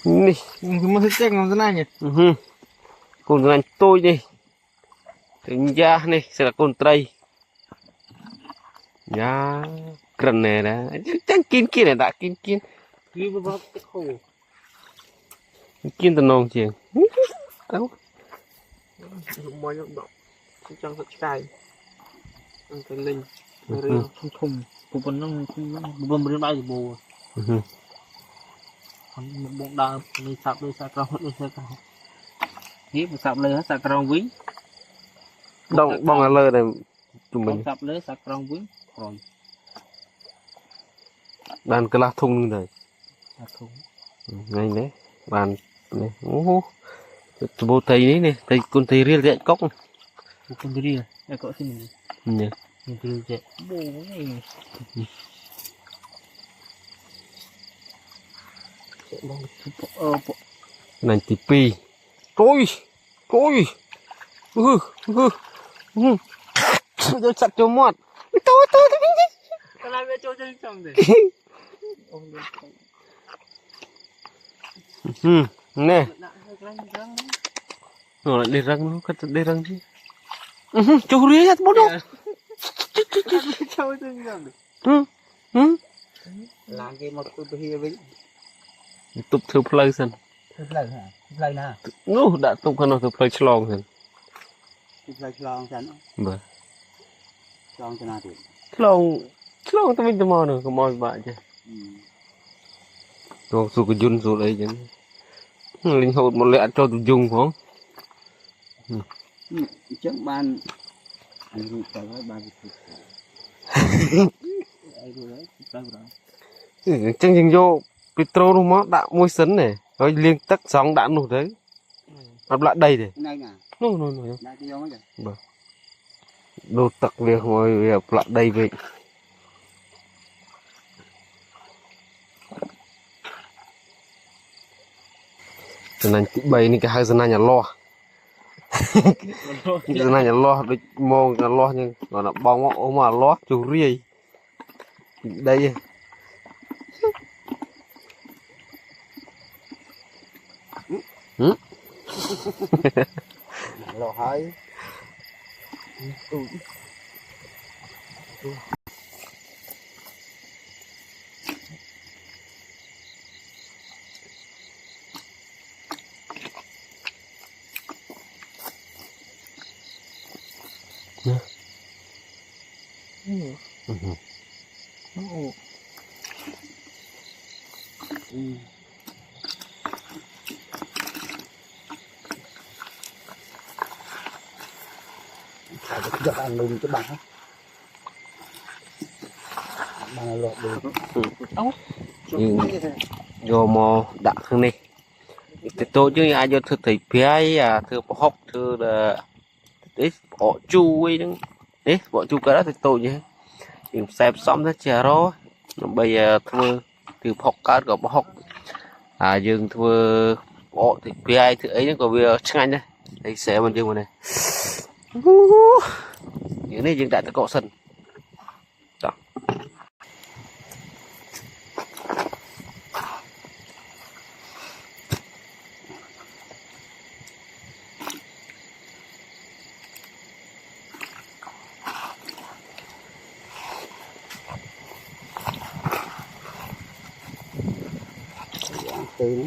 nè Mà thích chết ngon thế này nhỉ? con anh tôi đi tính ra này sẽ là con trai ya cần này đã chẳng kín kín này đã kín kín Đi vào bắp cái khổ. kín tận nông chieng đâu Dùng mồi dụng động. Trong rất cay. Ăn cái linh. Riêng không thùng. Phụ phần nó không bên bay thì bù. Còn một bông đào đi sạp đi sạp rong đi sạp rong. Hiếp sạp lên sạp rong vính. đông bong là lơ này tụi mình Sạp lên sạp rong vính. Rồi. bàn cái lá thùng này Sạp thùng. ngay đấy bàn này bố thầy đấy này thầy con thầy riêng dạy cốc Bukan diri lah. Kau sini. nhỉ Yang dulu je. Boleh. này thì pi tôi tôi chặt cho mót tôi Kalau dia cuci macam tu. nè rồi lại đi răng nó cắt đi răng chứ chú ria bố đâu Cuci macam tu. Lagi mau tu behiaវិញ tục thử play sân ផ្លូវហ่าផ្លូវណា នោះដាក់ទុកខាងនោះទៅផ្លូវឆ្លងហ្នឹង ផ្លូវឆ្លងចឹង បាទ ឆ្លងទៅណាទៀត ឆ្លងទៅវិញទៅមកនោះកុំឲ្យបាក់ចេះចូលសុខយន្តចូលអីចឹងលេងហូតមកលាក់ចូលទៅយងផង អញ្ចឹងបានអញរួចទៅហើយបានទៅអីរួចហើយទៅដល់ អញ្ចឹងយើងយកពីត្រូនោះមកដាក់មួយសិននេះហើយលាងទឹកស្រង់ដាក់នោះទៅអត់លាក់ដីទេ ណៃណា នោះ ដាក់យកមកចឹង ដូរទឹកវាមកវាផ្លាក់ដីពេកសំណាញ់ទី3នេះគេហៅសំណាញ់អាលោះសំណាញ់អាលោះដូចមកអាលោះចឹងគាត់ថាបងមកអូមកអាលោះជុះរាយដី lộ hơi giật ăn luôn cái bằng bằng lột được vô mò đặt hơn đi thì tôi chứ ai vô thực thì phía thưa bỏ hốc thưa là đấy bỏ chu ấy đứng đấy bỏ chu cái đó thì tôi như thế xem xong thế chả đó bây giờ thưa từ học cá của bỏ hốc dừng thưa bỏ thì phía thưa ấy nó còn bây giờ chẳng anh đây đây sẽ mình dừng vào này những này dừng tại cái cọ sân đó từ